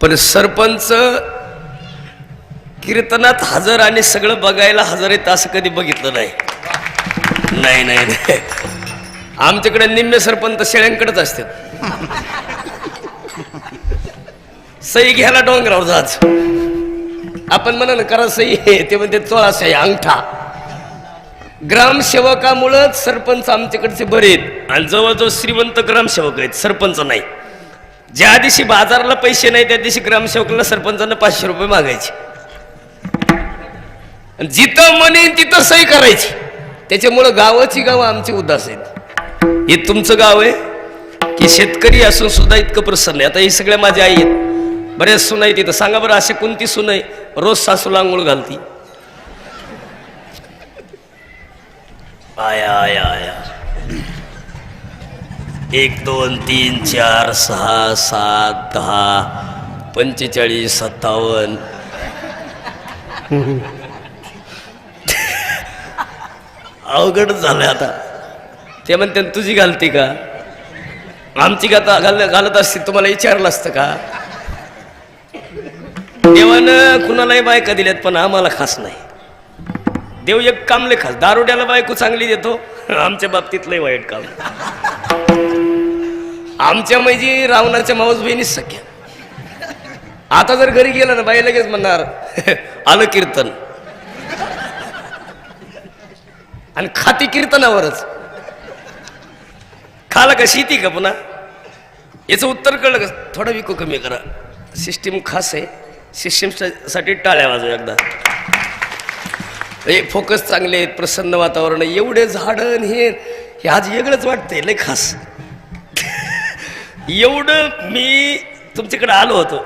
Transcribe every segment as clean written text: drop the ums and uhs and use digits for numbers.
पण सरपंच कीर्तनात हजर आणि सगळं बघायला हजर आहेत असं कधी बघितलं नाही. नाही नाही नाही, आमच्याकडे निम्मे सरपंच शेळ्यांकडेच असतात. सही घ्यायला डोंगरावर जाच, आपण म्हणा ना करा सही, ते म्हणते 16 सही अंगठा. ग्रामसेवकामुळंच सरपंच आमच्याकडचे बरे आहेत आणि जवळजवळ श्रीमंत ग्रामसेवक आहेत, सरपंच नाही. ज्या दिवशी बाजारला पैसे नाही त्या दिवशी ग्रामसेवकाला सरपंचांना 500 रुपये मागायचे. जिथं म्हणे तिथं सही करायची. त्याच्यामुळं गावाची गावं आमची उदास आहेत. हे तुमचं गाव आहे की शेतकरी असून सुद्धा इतकं प्रसन्न आहे. आता हे सगळ्या माझ्या आई आहेत, बऱ्याच सुना आहेत. तिथं सांगा बरं अशी कोणती सून आहे रोज सासूला आंघोळ घालती? आया आया आया 1 2 3 4 6 7 10 45 57 अवघड झालंय आता. ते म्हणते तुझी घालती का? आमची घालत असते तुम्हाला विचारलं असतं का? देवानं कुणालाही बायका दिल्यात पण आम्हाला खास नाही. देव एक काम लय खास, दारुड्याला बायको चांगली देतो, आमच्या बाबतीत लय वाईट काम. आमच्या म्हणजे रावणाच्या मावस बहिणीच सख्या. आता जर घरी गेलं ना बाई लगेच म्हणणार आलं कीर्तन, आणि खाती कीर्तनावरच. खाला का शेती का पुन्हा? याचं उत्तर कळलं का? थोडा विको कमी करा, सिस्टीम खास आहे. सिस्टीमसाठी टाळ्या वाजव एकदा. फोकस चांगले आहेत, प्रसन्न वातावरण आहे, एवढे झाडं हे आज वेगळंच वाटतंय, लय खास. एवढं मी तुमच्याकडे आलो होतो.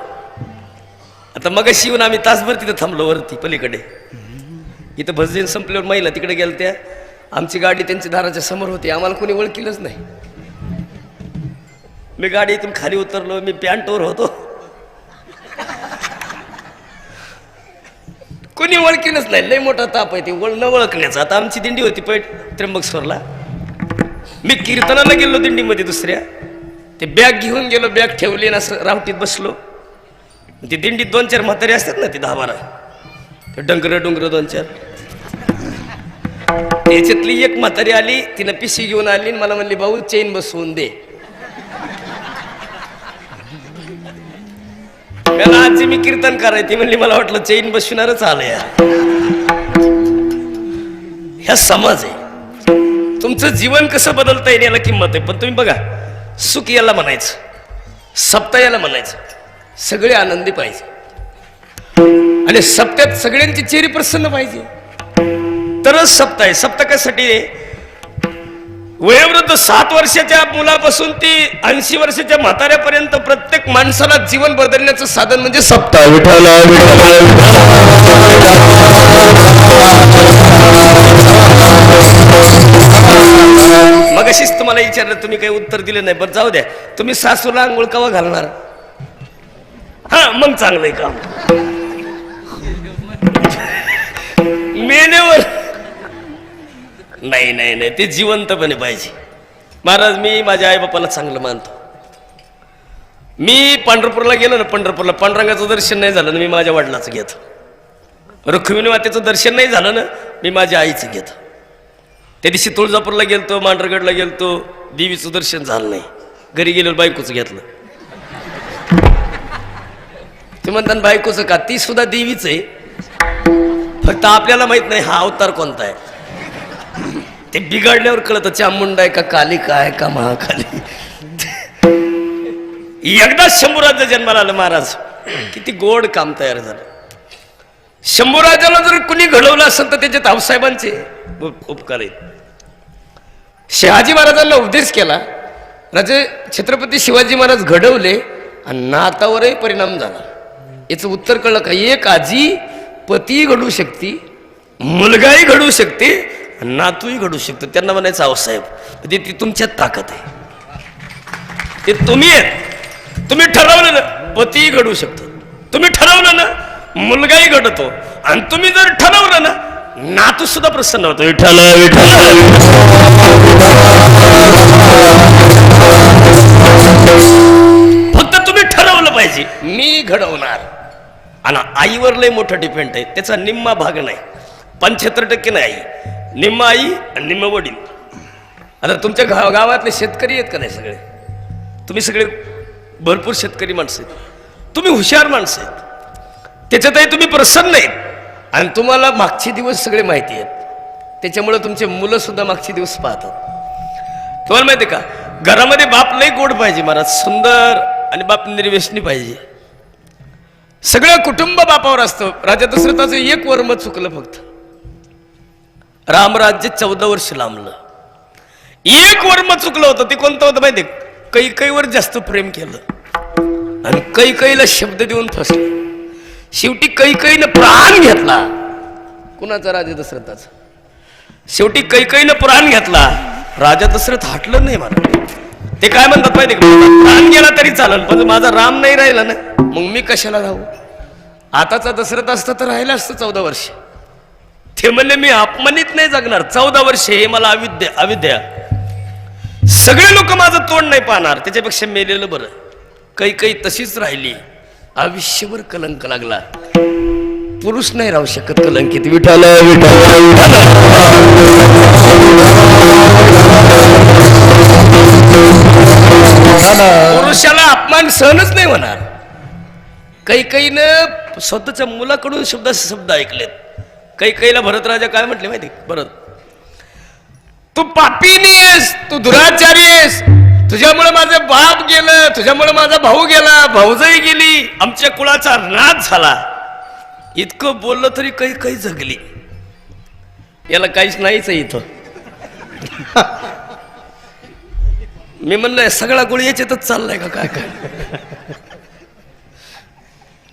आता मगाशी येऊन आम्ही तासभर तिथे थांबलो वरती पलीकडे. इथं भजन संपल्यावर महिला तिकडे गेल्या त्या. आमची गाडी त्यांच्या दाराच्या समोर होती, आम्हाला कोणी ओळखीलच नाही. मी गाडीतून खाली उतरलो, मी पॅन्टवर होतो, कोणी ओळखीलच नाही. लय मोठा ताप आहे ते न ओळखण्याचा. आता आमची दिंडी होती पैठ त्र्यंबकेश्वरला. मी कीर्तनाला गेलो दिंडीमध्ये दुसऱ्या, ते बॅग घेऊन गेलो, बॅग ठेवली ना रावटीत बसलो. ते दिंडीत 2-4 म्हातारे असतात ना, ते 10-12 ते डोंगर 2-4. त्याच्यातली एक म्हातारी आली, तिनं पिशी घेऊन आली आणि मला म्हणली भाऊ चेन बसवून दे. मला आजची मी कीर्तन करायची म्हणली, मला वाटलं चेन बसविणारच आलंय. ह्या समाज आहे. तुमचं जीवन कसं बदलता येईल याला किंमत आहे. पण तुम्ही बघा, सुख याला म्हणायचं, सप्ताह याला म्हणायचं. सगळे आनंदी पाहिजे आणि सप्त्यात सगळ्यांची चेहरे प्रसन्न पाहिजे तरच सप्ताह आहे. सप्ताह कशासाठी आहे? वयोवृद्ध 7 वर्षाच्या मुलापासून ती 80 वर्षाच्या म्हाताऱ्यापर्यंत प्रत्येक माणसाला जीवन बदलण्याचं साधन म्हणजे सप्ताह. मग अशीच तुम्हाला विचारलं, तुम्ही काही उत्तर दिलं नाही. बरं जाऊ द्या, तुम्ही सासूला आंघोळ कवा घालणार? हा मग चांगलंय काम. मेनेवर नाही नाही नाही, ते जिवंतपणे पाहिजे. महाराज मी माझ्या आईबापाला चांगलं मानतो. मी पंढरपूरला गेलो ना, पंढरपूरला पांडुरंगाचं दर्शन नाही झालं ना, मी माझ्या वडिलाचं घेतो. रुक्मिणी मातेचं दर्शन नाही झालं ना, मी माझ्या आईचं घेतो. त्या दिवशी तुळजापूरला गेलतो, मांढरगडला गेलतो, देवीचं दर्शन झालं नाही. घरी गेल्यावर बायकोचं घेतलं. ते म्हणतात बायकोचं का? ती सुद्धा देवीच आहे, फक्त आपल्याला माहित नाही हा अवतार कोणता आहे. ते बिघडल्यावर कळतं चामुंडा आहे का कालिका आहे का महाकाली. एकदा शंभूराज जन्माला आलं महाराज, किती गोड काम तयार झालं. शंभूराजाला जर कुणी घडवलं असेल तर त्याच्यात आऊसाहेबांचे उपकार आहेत. शहाजी महाराजांना उपदेश केला, राजे छत्रपती शिवाजी महाराज घडवले आणि नातावरही परिणाम झाला. याचं उत्तर कळलं का? एक आजी पती घडू शकते, मुलगाही घडू शकते, नातूही घडू शकतो. त्यांना म्हणायचं आऊसाहेब, ती तुमच्यात ताकद आहे. ते तुम्ही आहेत. तुम्ही ठरवलं ना पतीही घडू शकतो, तुम्ही ठरवलं ना मुलगाही घडतो, आणि तुम्ही जर ठरवलं ना नातू सुद्धा प्रसन्न होतो. विठ्ठल विठ्ठल. फक्त तुम्ही ठरवलं पाहिजे, मी घडवणार. आणि आईवर लय मोठं डिपेंड आहे, त्याचा निम्मा भाग नाही, 75% नाही आई, निम्मा आई आणि निम्मा वडील. आता तुमच्या गावातले शेतकरी आहेत का नाही सगळे, तुम्ही सगळे भरपूर शेतकरी माणसं आहेत, तुम्ही हुशार माणसं आहेत, त्याच्यातही तुम्ही प्रसन्न आहेत आणि तुम्हाला मागचे दिवस सगळे माहिती आहेत, त्याच्यामुळे तुमचे मुलं सुद्धा मागचे दिवस पाहतात. तुम्हाला माहिती आहे का, घरामध्ये बाप लय गोड पाहिजे महाराज, सुंदर, आणि बाप निर्व्यसनी पाहिजे. सगळं कुटुंब बापावर असतं. राजा दशरथाचं एक वर्म चुकलं फक्त, रामराज्य 14 वर्ष लांबलं, एक वर्म चुकलं होतं. ते कोणतं होतं माहिती आहे, कैकेयीवर जास्त प्रेम केलं आणि कैकेयीला शब्द देऊन फसलं. शेवटी कैकेयीनं प्राण घेतला. कुणाचा? राजा दशरथाचा. शेवटी कैकेयीनं प्राण घेतला. राजा दशरथ हटलं नाही मला. ते काय म्हणतात माहिती का, प्राण गेला तरी चालेल पण माझा राम नाही राहिला ना, मग मी कशाला राहू. आताचा दशरथ असता तर राहिला असतं 14 वर्ष. ते म्हणले मी अपमानित नाही जगणार 14 वर्ष, हे मला अविद्या. सगळे लोक माझं तोंड नाही पाहणार, त्याच्यापेक्षा मेलेलं बरं. कैकेयी तशीच राहिली, आयुष्यभर कलंक लागला. पुरुष नाही राहू शकत कलंकित. विठ्ठल पुरुषाला अपमान सहनच नाही होणार. कैकेयीनं स्वतःच्या मुलाकडून शब्द ऐकलेत. कैकेयीला भरत राजा काय म्हटले माहिती, भरत तू पापीनी आहेस, तू दुराचारी आहेस, तुझ्यामुळे माझं बाप गेलं, तुझ्यामुळे माझा भाऊ गेला, भाऊजाई गेली, आमच्या कुळाचा नाश झाला. इतकं बोललं तरी काही जगली. याला काहीच नाहीच आहे इथं. मी म्हणलं सगळा गोळी याच्यातच चाललाय का काय काय.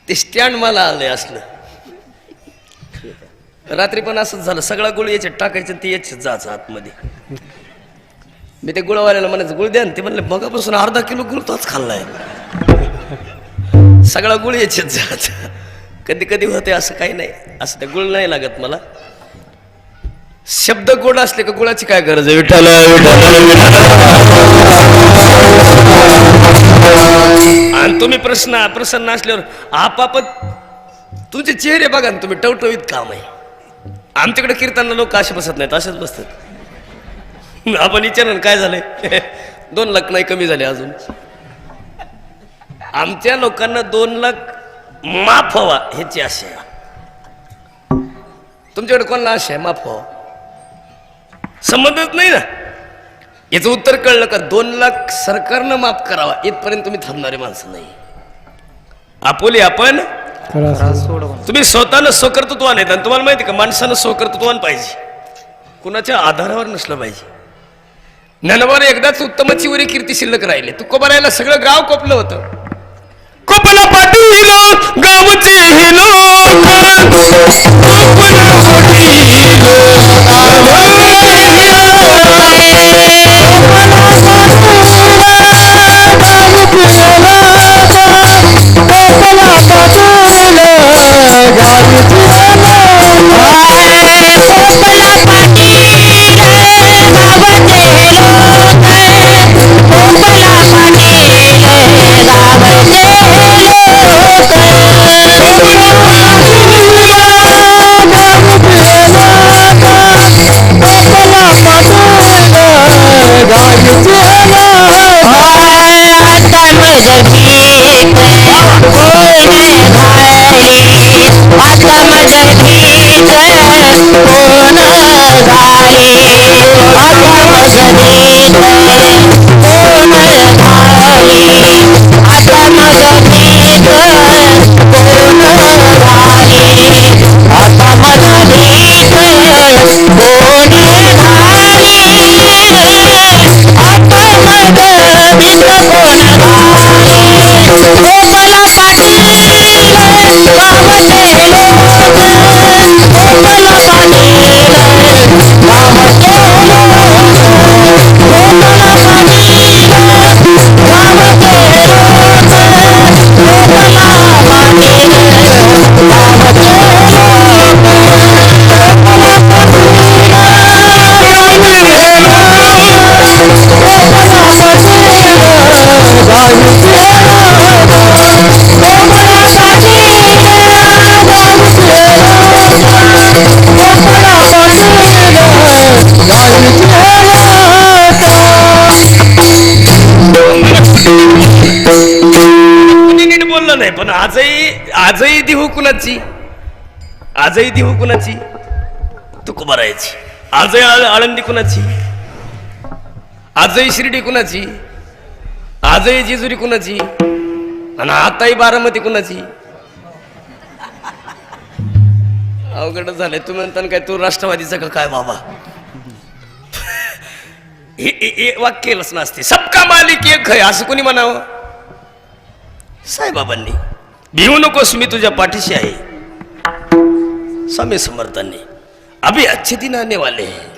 ते स्टँड मला आलंय असलं. रात्री पण असंच झालं, सगळा गुळ याच्यात टाकायचं ते याच्यात जायचं आतमध्ये. मी ते गुळवाल्याला म्हणायचं गुळ द्या ना, ते म्हणले मगापासून अर्धा किलो गुळ तोच खाल्लाय. सगळा गुळ याच्यात जायचं. कधी कधी होते असं काही नाही, असं ते गुळ नाही लागत मला. शब्द गोड असले का गुळाची काय गरज आहे. विठ्ठल आणि तुम्ही प्रसन्न असल्यावर आपापत तुमचे चेहरे बघा ना, तुम्ही टवटवीत काम आहे. आमच्याकडे कीर्तनला लोक असे बसत नाहीत, असेच बसतात. आपण विचार काय झालंय, 2 लाख नाही कमी झाले अजून. आमच्या लोकांना 2 लाख माफ व्हावा ह्याची आशा आहे. तुमच्याकडे कोणाला आशा आहे माफ व्हावा? संबंधच नाही ना. याचं उत्तर कळलं का, 2 लाख सरकारनं माफ करावा इथपर्यंत तुम्ही थांबणारे माणसं नाही. आपुले आपण तुम्ही स्वतःला स्वकर्तृत्वान आहेत. आणि तुम्हाला माहिती का, माणसानं स्वकर्तृत्वान पाहिजे, कुणाच्या आधारावर नसलं पाहिजे. ज्ञानोबावर एकदाच उत्तमाची वरी कीर्ती शिल्लक राहिले. तुकोबारायला सगळं गाव कोपलं होतं. कोपला पाटील गावचे हे लोक, म्हणलं नाही, पण आजही देहू कुणाची, आजही देहू कुणाची, तुकोबारायची. आजही आळंदी कुणाची, आजही शिर्डी कुणाची, आजही जेजुरी कुणाची, आणि आताही बारामती कुणाची. अवघड झालंय. तुम्ही म्हणता काय तू राष्ट्रवादीचा का काय बाबा? हे वाक्यच नसते. सबका मालिक एक है असं कोणी म्हणावं? साईबाबांनी. भिवू नकोस मी तुझ्या पाठीशी आहे. स्वामी समर्थांनी. अभी अच्छे दिन आने वाले हैं.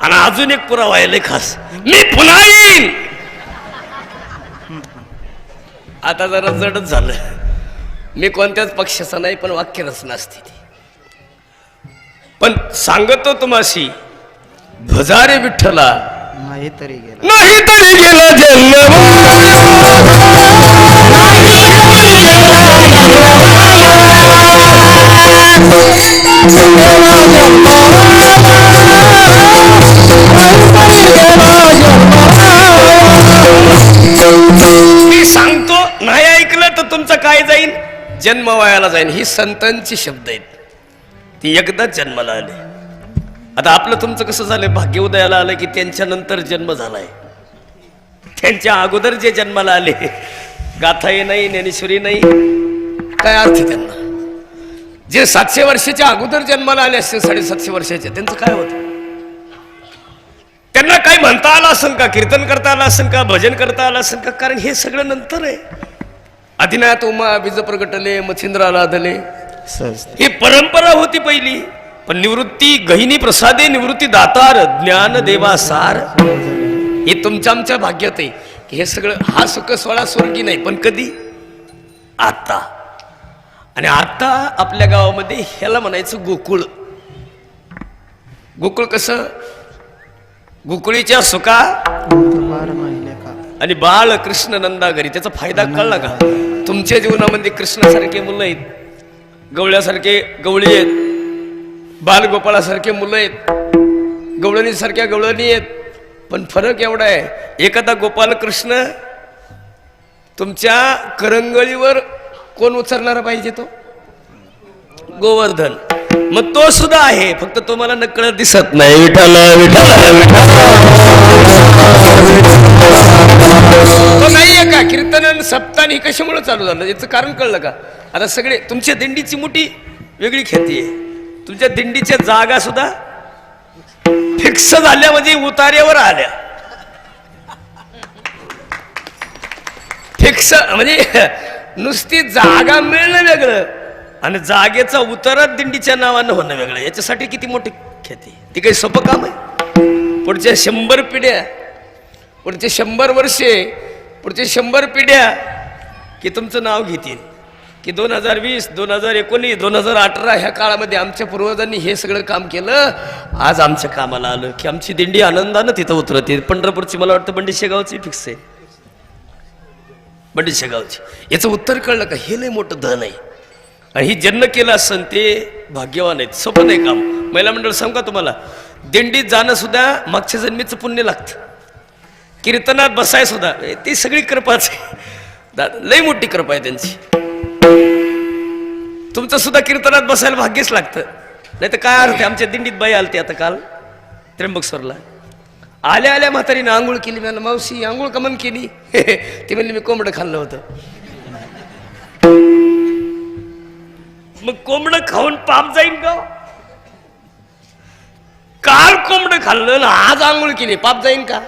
आणि अजून एक पुरावा आहे लय खास, मी पुन्हा येईन. आता जरा जडच झालं. मी कोणत्याच पक्षाचा नाही, पण वाक्य रचना असते ती. पण सांगतो तुम्हाशी, भजारे विठ्ठला नाही तरी गेला जन्म. मी सांगतो, नाही ऐकलं तर तुमचं काय जाईल? जन्म वायाला जाईल. ही संतांची शब्द आहेत. ती एकदाच जन्माला आले. आता आपलं तुमचं कसं झालंय? भाग्य उदयाला आलं की त्यांच्या नंतर जन्म झालाय. त्यांच्या अगोदर जे जन्माला आले, गाथाही नाही, ज्ञानेश्वरी नाही, काय अर्थ त्यांना? जे 700 वर्षाच्या अगोदर जन्माला आले असते, 750 वर्षाचे, त्यांचं काय होतं? त्यांना काही म्हणता आलं असेल का? कीर्तन करता आलं असेल का? भजन करता आलं असेल का? कारण हे सगळं नंतर आहे. आदिनाथ उमा बीज प्रगटले, मच्छिंद्राला आदले, ही परंपरा होती पहिली. पण निवृत्ती गहिनी प्रसादे निवृत्ती दातार ज्ञान देवा सार, हे तुमच्या आमच्या भाग्यात आहे की हे सगळं. हा सुख सोळा स्वर्गी नाही, पण कधी? आता. आणि आता आपल्या गावामध्ये ह्याला म्हणायचं गोकुळ. गोकुळ कसं? गोकुळीच्या सुका आणि बाळ कृष्ण नंदा घरी. त्याचा फायदा कळला का? तुमच्या जीवनामध्ये कृष्णासारखे मुलं आहेत, गवळ्यासारखे गवळी आहेत, बालगोपाळासारखे मुलं आहेत, गवळणीसारख्या गवळणी आहेत. पण फरक एवढा आहे, एखादा गोपाल कृष्ण तुमच्या करंगळीवर कोण उचलणार पाहिजे? तो गोवर्धन. मग तो सुद्धा आहे, फक्त तुम्हाला नकळत दिसत नाही. विठ्ठल विठ्ठल विठ्ठल. तो नाहीये का? कीर्तन सप्ताह कशामुळे चालू झालं याचं कारण कळलं का? आता सगळे तुमच्या दिंडीची मोठी वेगळी ख्याती आहे. तुमच्या दिंडीच्या जागा सुद्धा फिक्स झाल्या, म्हणजे उतार्यावर आल्या. फिक्स म्हणजे नुसती जागा मिळणं वेगळं आणि जागेचा उतारात दिंडीच्या नावानं होणं वेगळं. याच्यासाठी किती मोठी ख्याती. ती काही सोपं काम आहे? पुढच्या 100 पिढ्या, पुढचे 100 वर्षे, पुढचे 100 पिढ्या की तुमचं नाव घेतील की 2020, 2019, 2018 ह्या काळामध्ये आमच्या पूर्वजांनी हे सगळं काम केलं. आज आमच्या कामाला आलं की आमची दिंडी आनंदानं तिथं उतरते. पंढरपूरची मला वाटतं बंडीशेगावची फिक्स आहे, बंडीशेगावची. याचं उत्तर कळलं का? हे लय मोठं धन आहे. आणि ही ज्यांना केलं असन ते भाग्यवान आहेत. सोपं नाही काम. महिला मंडळ सांगू का तुम्हाला? दिंडीत जाणं सुद्धा मागच्या जन्मीचं पुण्य लागतं. कीर्तनात बसाय सुद्धा ती सगळी कृपाच आहे. लय मोठी कृपा आहे त्यांची. तुमचं सुद्धा कीर्तनात बसायला भाग्यच लागतं. नाही तर काय अर्थ आहे? आमच्या दिंडीत बाई आलती आता काल त्र्यंबकेश्वरला. आल्या आल्या म्हातारीनं आंघोळ केली. मला मावशी आंघोळ कमन केली? ती म्हणली मी कोंबडं खाल्लं होतं. मग कोंबडं खाऊन पाप जाईन का? काल कोंबडं खाल्लं आज आंघोळ केली, पाप जाईन का?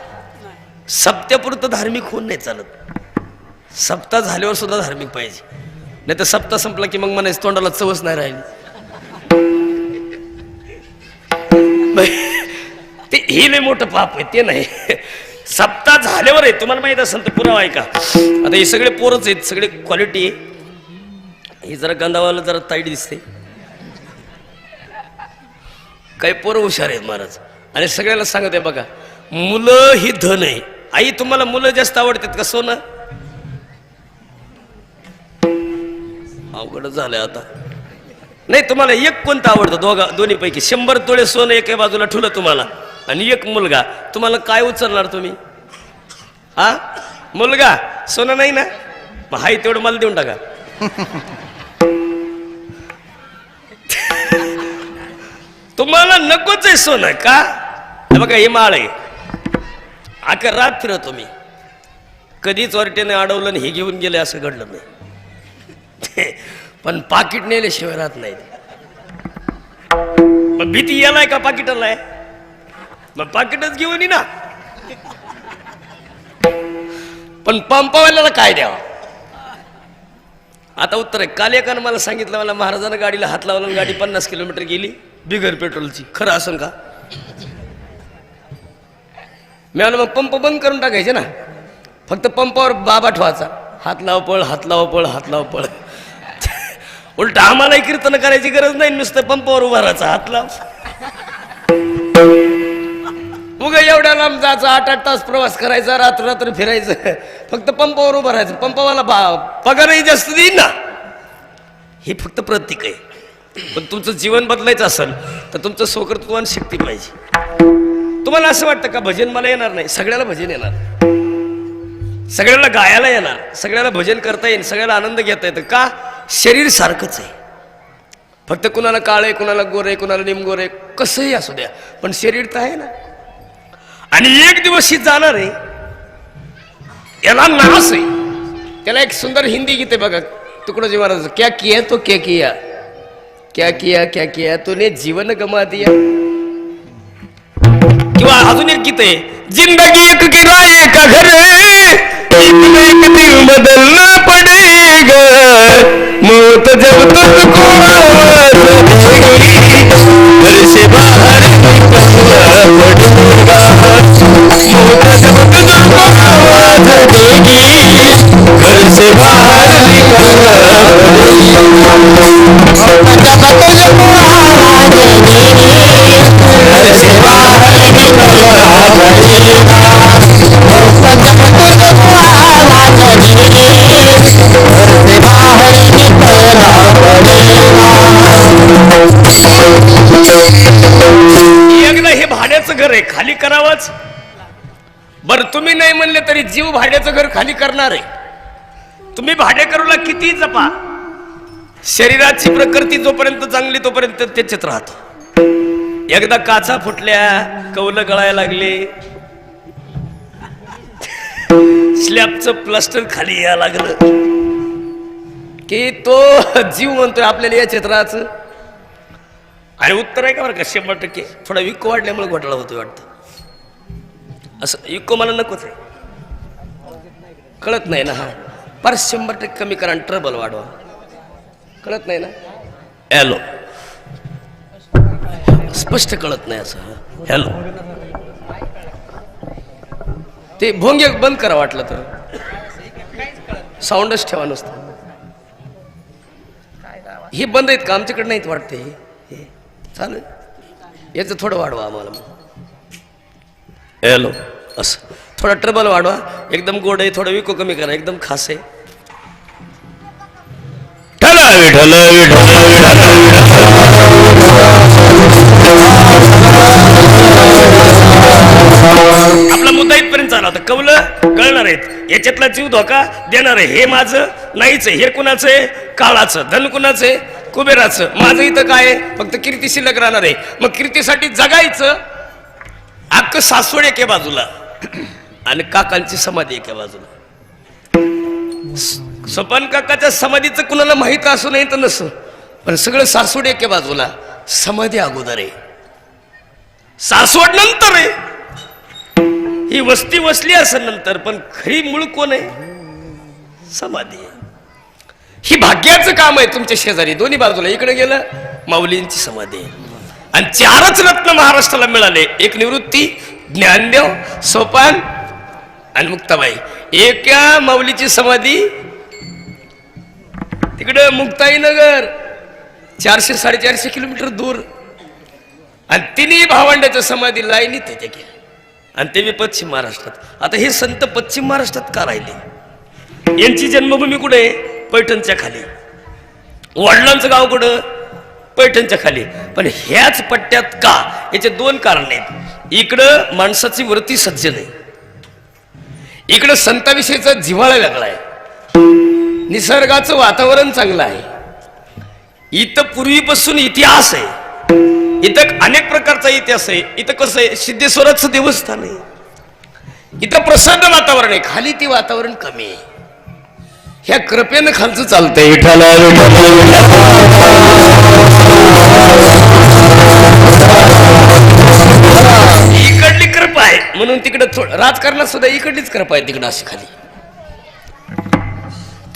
सप्त्यापुरतं धार्मिक होऊन नाही चालत. सप्ताह झाल्यावर सुद्धा धार्मिक पाहिजे. नाही तर सप्ताह संपला की मग म्हणायचं तोंडाला चवच नाही राहिली. ते हे लय मोठं पाप आहे, ते नाही. सप्ताह झाल्यावर आहे. तुम्हाला माहित असेल तर पुरावा आहे का? आता हे सगळे पोरच आहेत, सगळे क्वालिटी आहे. हे जरा गंधावाला जरा ताईट दिसते, काही पोरं हुशार आहेत महाराज. आणि सगळ्याला सांगत आहे बघा, मुलं ही धन आहे. आई तुम्हाला मुलं जास्त आवडतात का सोनं? अवघड झालंय आता. नाही तुम्हाला एक कोणतं आवडतं? दोन्ही पैकी 100 तोळे सोनं एका बाजूला ठेवलं तुम्हाला आणि एक मुलगा, तुम्हाला काय उचलणार तुम्ही? हा मुलगा सोनं नाही ना, मग हाय तेवढं मला देऊन टाका. तुम्हाला नकोच आहे सोनं का? बघा हे माळ आहे, अख्खा रात फिरतो मी, कधीच वरटेने अडवलं आणि हे घेऊन गेले असं घडलं नाही. पण पाकिट नेल्याशिवाय राहत नाही. मग भीती यालाय का पाकिटाला आहे, मग पाकिटच घेऊन ये ना. पण पंपावाल्याला काय द्यावा? आता उत्तर आहे. काल एकानं मला सांगितलं, मला महाराजांना गाडीला हात लावला आणि गाडी 50 किलोमीटर गेली बिगर पेट्रोलची. खरं असं का? मी मग पंप बंद करून टाकायचे ना, फक्त पंपावर बाबा ठेवायचा, हात लाव पळ, हात लाव पळ, हात लाव पळ. उलट आम्हालाही कीर्तन करायची गरज नाही, नुसतं पंपावर उभा राहायचा, हात लाव. उगा एवढ्या लांब जायचं, 8-8 तास प्रवास करायचा, रात्र रात्र फिरायचं, फक्त पंपावर उभं राहायचं. पंपावाला पगारही जास्त देईन ना. हे फक्त प्रतीक आहे. पण तुमचं जीवन बदलायचं असेल तर तुमचं स्वकर्तृत्व आणि शक्ती पाहिजे. तुम्हाला असं वाटतं का भजन मला येणार नाही? सगळ्याला भजन येणार, सगळ्याला गायला येणार, सगळ्याला भजन करता येईल, सगळ्याला आनंद घेता येतं. का? शरीर सारखंच आहे, फक्त कुणाला काळे, कुणाला गोरे, कुणाला निमगोरे, कसंही असू द्या, पण शरीर तर आहे ना. आणि एक दिवस ही जाणार आहे, याला नाश आहे. त्याला एक सुंदर हिंदी गीत आहे बघा, तुकडोजी महाराज, क्या किया तो क्या किया, क्या किया क्या किया तूने जीवन गमा दिया. किंवा अजून एक गीत आहे, जिंदगी एक किराए का घर एक दिल बदलना पड़ेगा, मौत जब तुझको आवाज देगी घर से बाहर निकलना पड़ेगा, मौत जब तुझको आवाज देगी घर से बाहर निकलना पड़ेगा, मौत जब तुझको आवाज देगी घर से बाहर निकलना पड़ेगा, मौत जब तुझको आवाज देगी घर से बाहर निकलना पड़ेगा. एकदा हे भाड्याचं घर आहे, खाली करावंच. बरं तुम्ही नाही म्हणले तरी जीव भाड्याचं घर खाली करणार आहे. तुम्ही भाडेकरूला किती जपा, शरीराची प्रकृती जोपर्यंत चांगली तोपर्यंत त्याच्यात राहतो. एकदा काचा फुटल्या, कौलं गळायला लागले, स्लॅबचं प्लास्टर खाली यायला लागलं की तो जीव म्हणतोय आपल्याला या क्षेत्राचं. आणि उत्तर आहे का बरं का, 100%. थोडा विको वाढल्यामुळे घोटाळा होतोय वाटतं. असं विको मला नकोच आहे, कळत नाही ना. हा पर 100% कमी करा, ट्रबल वाढवा, कळत नाही ना. हॅलो, स्पष्ट कळत नाही असं. हॅलो, ते भोंगे बंद करा वाटलं तर, साऊंडच ठेवा नुसतं. हे बंद आहेत का? आमच्याकडे नाहीत वाटते. हे चालेल, याचं थोडं वाढवा आम्हाला. हॅलो, असं थोडा ट्रबल वाढवा. एकदम गोड आहे, थोडं विको कमी करा, एकदम खास आहे. ठला विठला आपला मुद्दा इथपर्यंत चालला होता. कवलं कळणार आहेत, याच्यातला जीव धोका देणार आहे. हे माझं नाहीच आहे, हे कुणाचं आहे? काळाचं. धन कुणाचं आहे? कुबेराचं. माझं इथं काय आहे? फक्त कीर्ती शिल्लक राहणार आहे. मग कीर्तीसाठी जगायचं. अख्खं सासवड एके बाजूला आणि काकांची समाधी एके बाजूला. सोपान काकाच्या समाधीचं कुणाला माहित असू नाही तर नसं, पण सगळं सासवड एके बाजूला, समाधी अगोदर आहे, सासवड नंतर आहे. ही वस्ती वसली असेल नंतर, पण खरी मूळ कोण आहे? समाधी आहे. ही भाग्याचं काम आहे. तुमच्या शेजारी दोन्ही बाजूला इकडे गेलं माऊलींची समाधी आहे. आणि 4च रत्न महाराष्ट्राला मिळाले. एक निवृत्ती, ज्ञानदेव, सोपान आणि मुक्ताबाई. एका माऊलीची समाधी तिकडे मुक्ताईनगर, 400-450 किलोमीटर दूर. आणि तिन्ही भावंडाच्या समाधी लाईनीत येते की, आणि ते बी पश्चिम महाराष्ट्रात. आता हे संत पश्चिम महाराष्ट्रात का राहिले? यांची जन्मभूमी कुठे? पैठणच्या खाली. वडिलांचं गाव कुठं? पैठणच्या खाली. पण ह्याच पट्ट्यात का? याचे 2 कारण आहेत. इकडं माणसाची वृत्ती सज्जन आहे, इकडं संताविषयीचा जिव्हाळा वेगळा आहे, निसर्गाचं वातावरण चांगलं आहे. इथं पूर्वीपासून इतिहास आहे, इथं अनेक प्रकारचा इतिहास आहे. इथं कसं आहे, सिद्धेश्वराचं देवस्थान आहे, इथं प्रसन्न वातावरण आहे. खाली ते वातावरण कमी आहे. ह्या कृपेनं खालचं चालतंय. इकडली कृपा आहे म्हणून तिकडं थोडं राजकारणात सुद्धा इकडलीच कृपा आहे, तिकडं अशी खाली.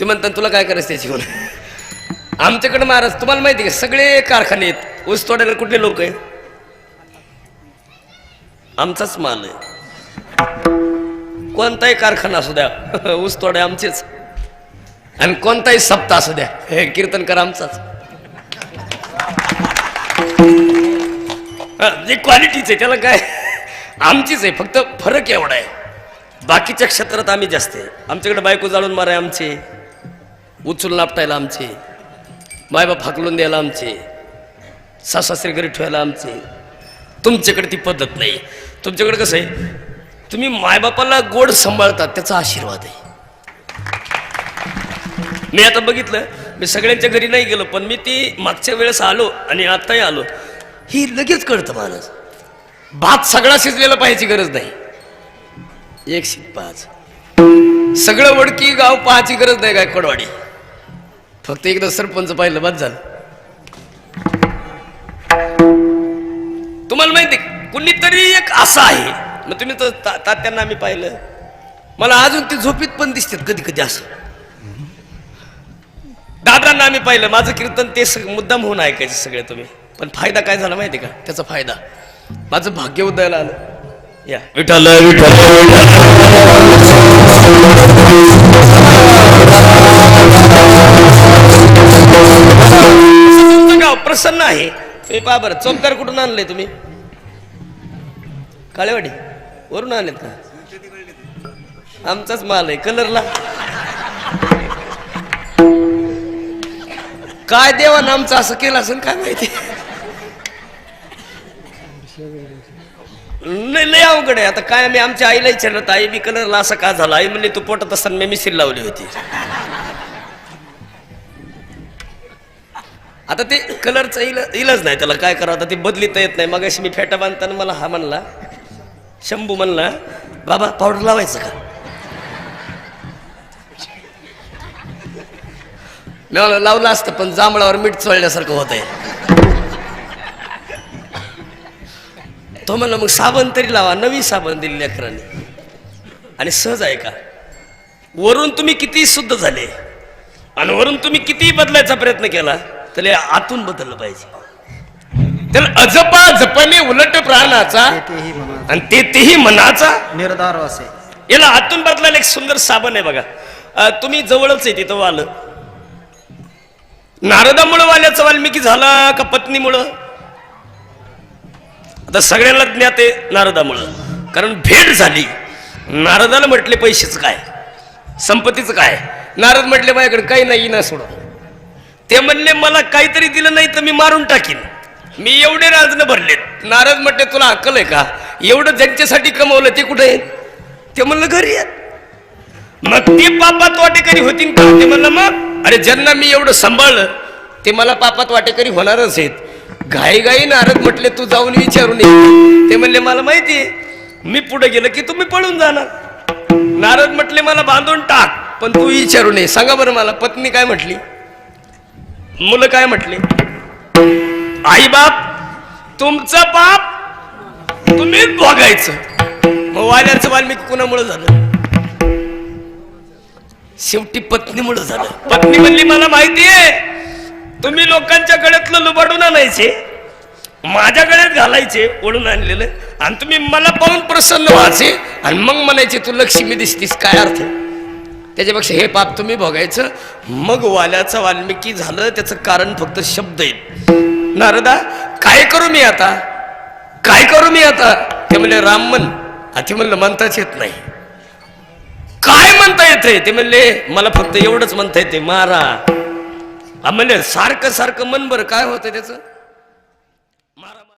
ते म्हणतात तुला काय करायचं त्याची घेऊन. आमच्याकडे महाराज तुम्हाला माहिती आहे सगळे कारखाने आहेत. ऊस तोडायला कुठले लोक आहे? आमचाच माल आहे. कोणताही कारखाना असू द्या ऊस तोडे आमचेच, आणि कोणताही सप्ताह असू द्या हे कीर्तनकार आमचाच. जे क्वालिटीच आहे त्याला काय आमचीच आहे, फक्त फरक एवढा आहे. बाकीच्या क्षेत्रात आम्ही जास्त आहे. आमच्याकडे बायको जाळून माराय आमचे, उचलून आपटायला आमचे, मायबाप हाकलून द्यायला आमचे, सासरे घरी ठेवायला आमचे. तुमच्याकडे ती पद्धत नाही. तुमच्याकडे कसं आहे, तुम्ही मायबापाला गोड सांभाळतात, त्याचा आशीर्वाद आहे. मी आता बघितलं, मी सगळ्यांच्या घरी नाही गेलो, पण मी ती मागच्या वेळेस आलो आणि आताही आलो, ही लगेच कळतं माणूस. भात सगळा शिजलेला पाहायची गरज नाही, 1:5 सगळं वडकी गाव पाहायची गरज नाही. काय कडवाडी फक्त एकदा सरपंच पाहिलं बस झालं. तुम्हाला माहिती कुणीतरी एक असा आहे, मग तुम्ही तर तात्यांना आम्ही पाहिलं, मला अजून ती झोपीत पण दिसतात कधी कधी असं. दादांना आम्ही पाहिलं, माझं कीर्तन ते मुद्दाम होऊन ऐकायचे सगळे तुम्ही. पण फायदा काय झाला माहिती का? त्याचा फायदा माझं भाग्य उदयाला आलं. या विठ्ठल गाव प्रसन्न आहे. तुम्ही पहा बरं, चौकदार कुठून आणले तुम्ही? काळेवाडी वरून आणलेत का? आमचाच माल आहे कलरला. काय देवानं आमचं असं केलं असेल काय माहिती. नाही लय अवघड आहे. आता काय मी आमच्या आईला विचारलं, आई बी कलरला असं का झालं? आई म्हणली तू पोटात असताना मी मिसरी लावली होती. आता ते कलरचा इलाज नाही, त्याला काय करावं. आता ते बदलिता येत नाही. मग अशी मी फेटा बांधताना मला हा म्हणला, शंभू म्हणला, बाबा पावडर लावायचं का? मी मला लावलं असतं, पण जांभळावर मीठ चोळल्यासारखं होत आहे. तो म्हणला मग साबण तरी लावा. नवी साबण दिली लेकरांनी. आणि सहज आहे का? वरून तुम्ही किती शुद्ध झाले आणि वरून तुम्ही किती बदलायचा प्रयत्न केला, त्याला आतून बदललं पाहिजे. त्याला अजपा जपणे उलट प्राणाचा आणि तेही मनाचा निर्धार असे. याला आतून बदलायला एक सुंदर साबण आहे बघा. तुम्ही जवळच आहे तिथं वाल. नारदामुळं वाल्याचा वाल्मिकी झाला का पत्नीमुळं? आता सगळ्यांना ज्ञात आहे नारदामुळं, कारण भेट झाली. नारदाला म्हटले पैसेच काय, संपत्तीचं काय? नारद म्हटले माझ्याकडे काही नाही ना सोडा. ते म्हणले मला काहीतरी दिलं नाही तर मी मारून टाकीन, मी एवढे राजन भरलेत. नारद म्हटले तुला अक्कल आहे का? एवढं ज्यांच्यासाठी कमवलं ते कुठे आहेत? ते म्हणलं घरी आहेत. मग ते पापात वाटेकरी होतील का? ते म्हणलं मग अरे ज्यांना मी एवढं सांभाळलं ते मला पापात वाटेकरी होणारच आहेत. घाई घाई नारद म्हटले तू जाऊन विचारून ये. ते म्हणले मला माहिती आहे, मी पुढे गेलं की तुम्ही पळून जाणार. नारद म्हटले मला बांधून टाक, पण तू विचारून ये. सांगा बरं मला, पत्नी काय म्हटली, मुलं काय म्हटली? आई बाप तुमचं पाप तुम्हीच भोगायचं. मग वाल्याचं वाल्मिकी कुणामुळे झालं? शेवटी पत्नीमुळे झालं. पत्नी म्हणली मला माहिती आहे तुम्ही लोकांच्या गळ्यातलं लुबाडून आणायचे, माझ्या गळ्यात घालायचे ओढून आणलेलं, आणि तुम्ही मला पाहून प्रसन्न व्हायचे आणि मग म्हणायचे तू लक्ष्मी दिसतीस. काय अर्थ? त्याच्यापेक्षा हे पाप तुम्ही भोगायचं. मग वाल्याचा वाल्मिकी झालं. त्याचं कारण फक्त शब्द आहेत. नारदा काय करू मी आता, काय करू मी आता? ते म्हणले राम म्हण. ते म्हणलं म्हणताच येत नाही. काय म्हणता येते? ते म्हणले मला फक्त एवढंच म्हणता येते, मारा. म्हणले सारखं सारखं मन बरं काय होतं त्याचं?